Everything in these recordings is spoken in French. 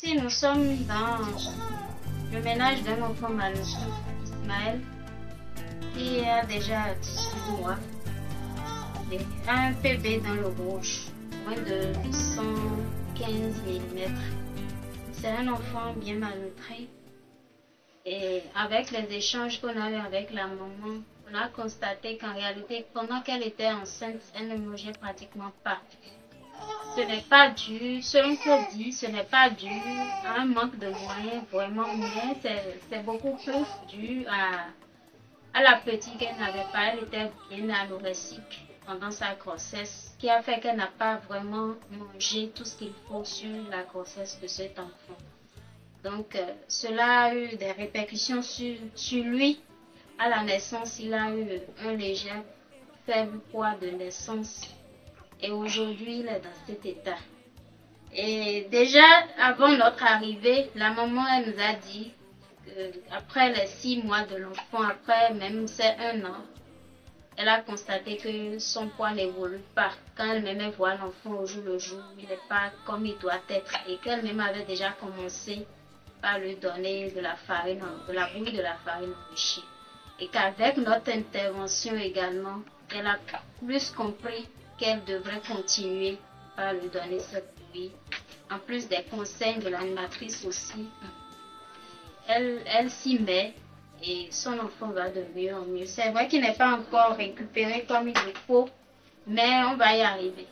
Si nous sommes dans le ménage d'un enfant malheureux, Ismaël, qui a déjà 18 mois, et un bébé dans le rouge, moins de 115 mm. C'est un enfant bien malnutri. Et avec les échanges qu'on a eu avec la maman, on a constaté qu'en réalité, pendant qu'elle était enceinte, elle ne mangeait pratiquement pas. Ce n'est pas dû, selon ce qu'on dit, ce n'est pas dû à un manque de moyens vraiment, mais c'est beaucoup plus dû à l'appétit qu'elle n'avait pas. Elle était bien anorexique pendant sa grossesse, qui a fait qu'elle n'a pas vraiment mangé tout ce qu'il faut sur la grossesse de cet enfant. Donc, cela a eu des répercussions sur lui. À la naissance, il a eu un léger faible poids de naissance. Et aujourd'hui, il est dans cet état. Et déjà, avant notre arrivée, la maman, elle nous a dit qu'après les 6 mois de l'enfant, après même c'est 1 an, elle a constaté que son poids n'évolue pas. Quand elle-même voit l'enfant au jour le jour, il n'est pas comme il doit être. Et qu'elle-même avait déjà commencé par lui donner de la farine, de la bouillie de la farine enrichie. Et qu'avec notre intervention également, elle a plus compris qu'elle devrait continuer par lui donner cette bouillie. En plus des conseils de l'animatrice aussi, elle s'y met et son enfant va de mieux en mieux. C'est vrai qu'il n'est pas encore récupéré comme il le faut, mais on va y arriver.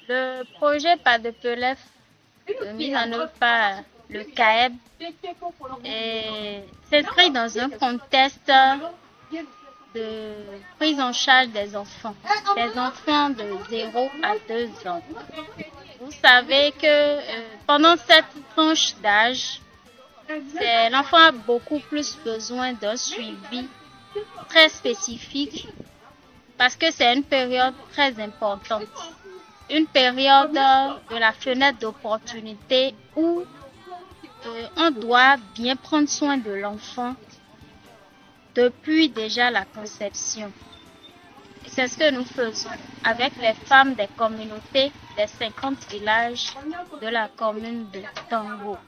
Le projet Pas de Pelef, mis en œuvre par le CAEB, s'inscrit dans un contexte de prise en charge des enfants de 0 à 2 ans. Vous savez que pendant cette tranche d'âge, l'enfant a beaucoup plus besoin d'un suivi très spécifique parce que c'est une période très importante. Une période de la fenêtre d'opportunité où on doit bien prendre soin de l'enfant depuis déjà la conception. C'est ce que nous faisons avec les femmes des communautés des 50 villages de la commune de Tango.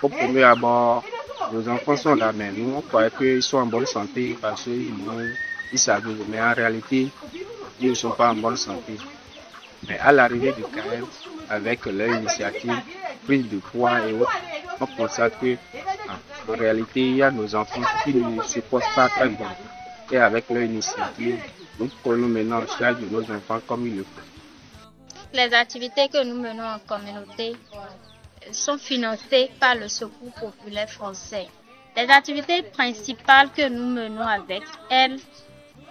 Au premier abord, nos enfants sont là, mais nous, on croyait qu'ils sont en bonne santé parce qu'ils savent, mais en réalité, ils ne sont pas en bonne santé. Mais à l'arrivée du CAEB, avec leur initiative, prise de poids et autres, on constate que, en réalité, il y a nos enfants qui ne se portent pas très bien. Et avec leur initiative, nous prenons maintenant en charge de nos enfants comme il le faut. Les activités que nous menons en communauté sont financées par le Secours populaire français. Les activités principales que nous menons avec elles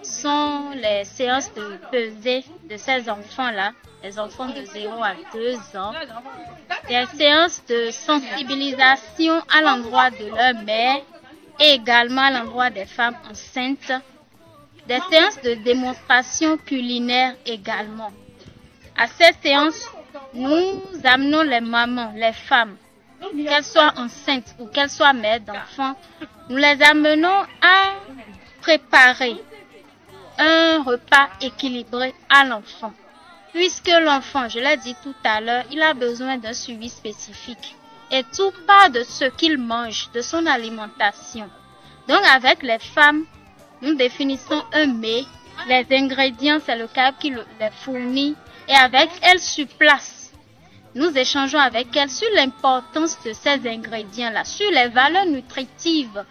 sont les séances de pesée de ces enfants-là, les enfants de 0 à 2 ans, des séances de sensibilisation à l'endroit de leur mère et également à l'endroit des femmes enceintes, des séances de démonstration culinaire également. À ces séances, nous amenons les mamans, les femmes, qu'elles soient enceintes ou qu'elles soient mères d'enfants, nous les amenons à préparer un repas équilibré à l'enfant. Puisque l'enfant, je l'ai dit tout à l'heure, il a besoin d'un suivi spécifique. Et tout part de ce qu'il mange, de son alimentation. Donc avec les femmes, nous définissons un mets. Les ingrédients, c'est le CAEB qui les fournit. Et avec elles sur place, nous échangeons avec elles sur l'importance de ces ingrédients-là, sur les valeurs nutritives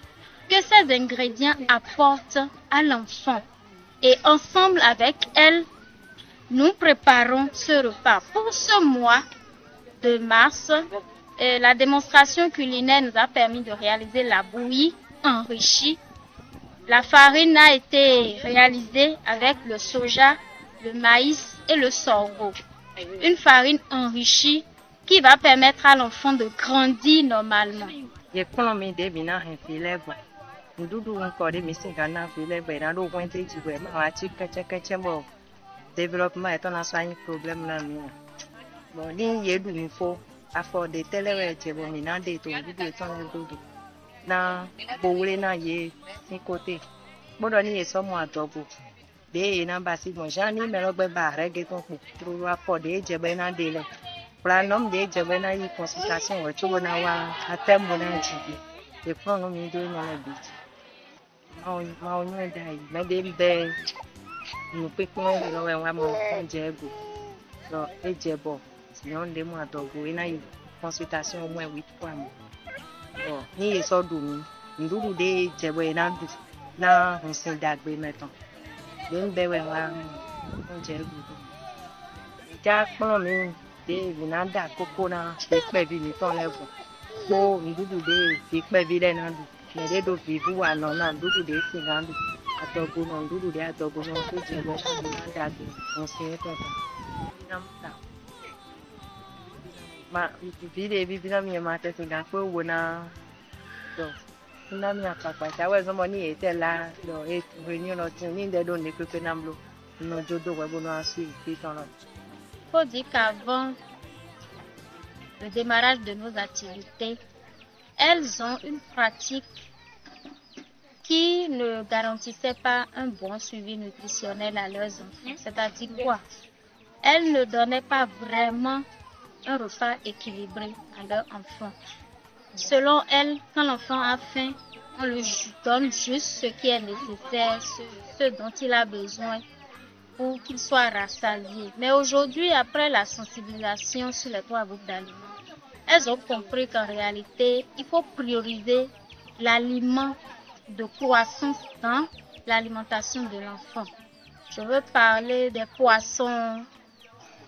que ces ingrédients apportent à l'enfant. Et ensemble avec elles, nous préparons ce repas. Pour ce mois de mars, la démonstration culinaire nous a permis de réaliser la bouillie enrichie. La farine a été réalisée avec le soja, le maïs et le sorgho. Une farine enrichie qui va permettre à l'enfant de grandir normalement. Développement est un problème là. Bon, il y a des infos à faire des télé des tout na boule na ye ni côté bodo ni eso mo adobo de na basi mo jani melo gbe ba rege ton po tru a for de jebe na de le planom de jebe na yi consultation o chugo na wa atembo na jibi e fon mi do na le bi ma o nyo dai na de be no pe ko no we wa mo je go so e jebo si on de mo adobo ina yi consultation mo e wi po am ni eso dumi ndudu de jebe na du na nsin dagbe metan de nbe we wa nje gudu ja pon mi de vinanda koko na pe bi mi ton level po ndudu de pe bi le na du me de do vivu wa no na ndudu de sin na du atogo no ndudu de atogo no to jebe na dagbe nsin ton ta ma vide na mi ma te singa pe wo na do na mi apapa ta we so mo ni ete la do e reunion lo tin ni de do ne pepe na mlo no jodo we bo no asu ti ton lo. Faut dire qu'avant le démarrage de nos activités, elles ont une pratique qui ne garantissait pas un bon suivi nutritionnel à leurs enfants. C'est-à-dire quoi? Elles ne donnaient pas vraiment un repas équilibré à leur enfant. Selon elles, quand l'enfant a faim, on lui donne juste ce qui est nécessaire, ce dont il a besoin pour qu'il soit rassasié. Mais aujourd'hui, après la sensibilisation sur les 3 groupes d'aliments, elles ont compris qu'en réalité, il faut prioriser l'aliment de croissance dans l'alimentation de l'enfant. Je veux parler des poissons,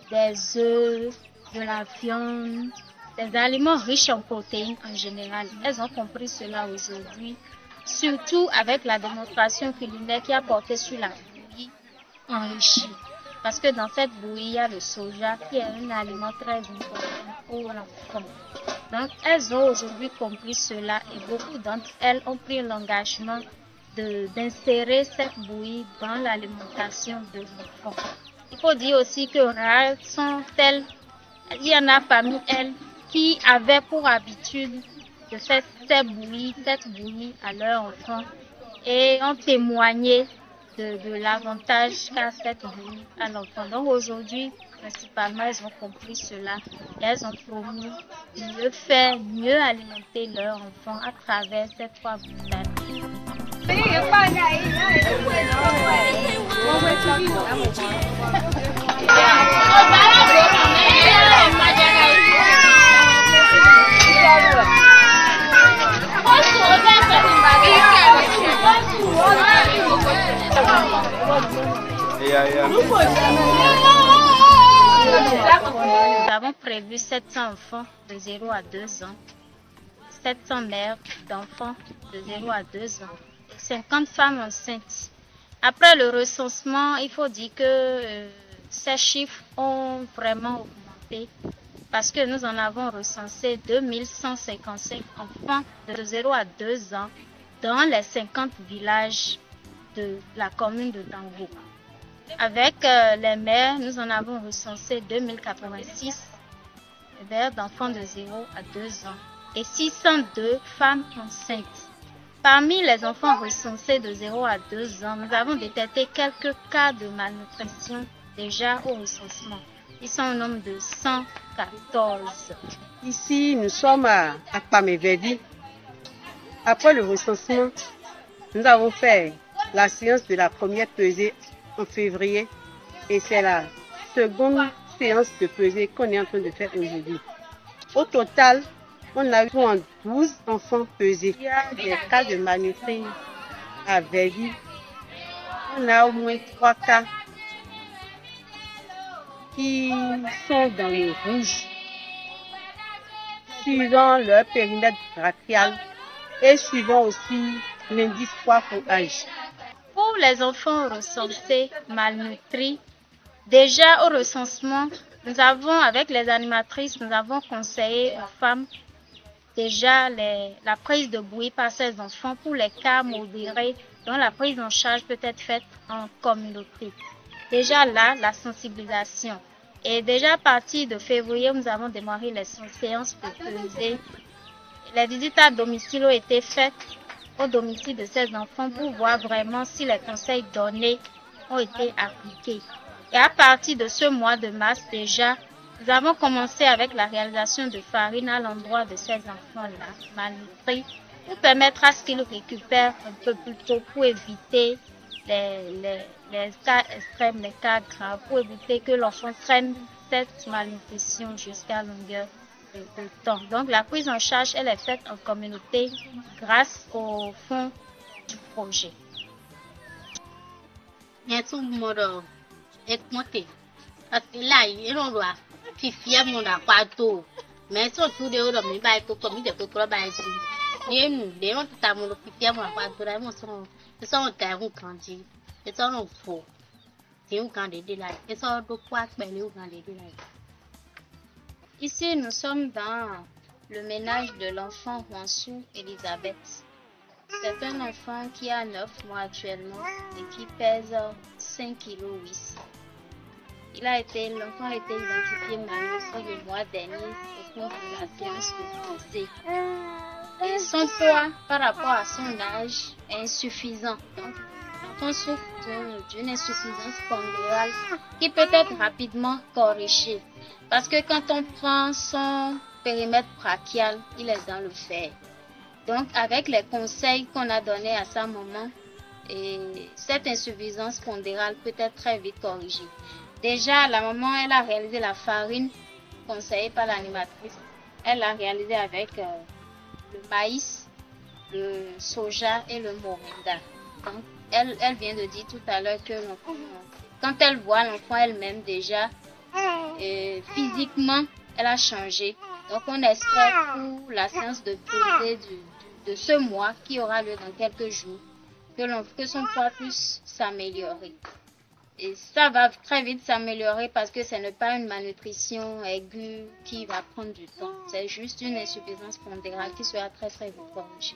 des œufs, de la viande, des aliments riches en protéines en général. Elles ont compris cela aujourd'hui, surtout avec la démonstration culinaire qui a porté sur la bouillie enrichie. Parce que dans cette bouillie, il y a le soja qui est un aliment très important pour l'enfant. Donc, elles ont aujourd'hui compris cela et beaucoup d'entre elles ont pris l'engagement d'insérer cette bouillie dans l'alimentation de l'enfant. Il faut dire aussi que rares sont-elles. Il y en a parmi elles qui avaient pour habitude de faire cette bouillie à leur enfant et ont témoigné de l'avantage qu'a cette bouillie à l'enfant. Donc aujourd'hui, principalement, elles ont compris cela et elles ont promis de mieux alimenter leur enfant à travers ces 3 bouillies. Nous avons prévu 700 enfants de 0 à 2 ans, 700 mères d'enfants de 0 à 2 ans, 50 femmes enceintes. Après le recensement, il faut dire que ces chiffres ont vraiment augmenté parce que nous en avons recensé 2155 enfants de 0 à 2 ans dans les 50 villages de la commune de Dango. Avec les mères, nous en avons recensé 2086 mères d'enfants de 0 à 2 ans et 602 femmes enceintes. Parmi les enfants recensés de 0 à 2 ans, nous avons détecté quelques cas de malnutrition déjà au recensement. Ils sont au nombre de 114. Ici, nous sommes à Pamevevi. Après le recensement, nous avons fait la séance de la première pesée en février et c'est la seconde séance de pesée qu'on est en train de faire aujourd'hui. Au total, on a eu 12 enfants pesés. Il y a des cas de malnutrition à Vervi. On a au moins 3 cas qui sont dans le rouge. suivant leur périmètre brachial et suivant aussi l'indice poids pour âge. Pour les enfants recensés malnutris, déjà au recensement, nous avons, avec les animatrices, nous avons conseillé aux femmes déjà la prise de bouillie par ces enfants pour les cas modérés dont la prise en charge peut être faite en communauté. Déjà là, la sensibilisation. Et déjà à partir de février, nous avons démarré les séances proposées. Les visites à domicile ont été faites au domicile de ces enfants pour voir vraiment si les conseils donnés ont été appliqués. Et à partir de ce mois de mars déjà, nous avons commencé avec la réalisation de farine à l'endroit de ces enfants-là, malnutris, pour permettre à ce qu'ils récupèrent un peu plus tôt pour éviter les cas extrêmes, les cas graves, pour éviter que l'enfant traîne cette malnutrition jusqu'à longueur de temps. Donc la prise en charge, elle est faite en communauté grâce au fonds du projet. Merci beaucoup. Écoutez, parce que là, il y a qui fier mon aquato. Mais surtout de l'eau, mais pas comme il y a que pour bailler. Et nous, les gens qui ont fier mon aquato, ils sont au grandi. Ils sont au faux. C'est au grand de là. Ils sont au poids, mais au grand de là. Ici, nous sommes dans le ménage de l'enfant Wansou Elisabeth. C'est un enfant qui a 9 mois actuellement et qui pèse 5,8 kg. L'enfant a été identifié malheureusement le mois dernier au cours de la séance de posée. Et son poids par rapport à son âge est insuffisant. Donc, l'enfant souffre d'une insuffisance pondérale qui peut être rapidement corrigée. Parce que quand on prend son périmètre brachial, il est dans le fer. Donc, avec les conseils qu'on a donnés à sa maman, cette insuffisance pondérale peut être très vite corrigée. Déjà, la maman, elle a réalisé la farine conseillée par l'animatrice. Elle l'a réalisée avec le maïs, le soja et le moringa. Donc, elle vient de dire tout à l'heure que l'enfant, quand elle voit l'enfant elle-même déjà, physiquement, elle a changé. Donc, on espère pour la séance de posée de ce mois qui aura lieu dans quelques jours, que son poids puisse s'améliorer. Et ça va très vite s'améliorer parce que ce n'est pas une malnutrition aiguë qui va prendre du temps. C'est juste une insuffisance pondérale qui sera très très vite corrigée.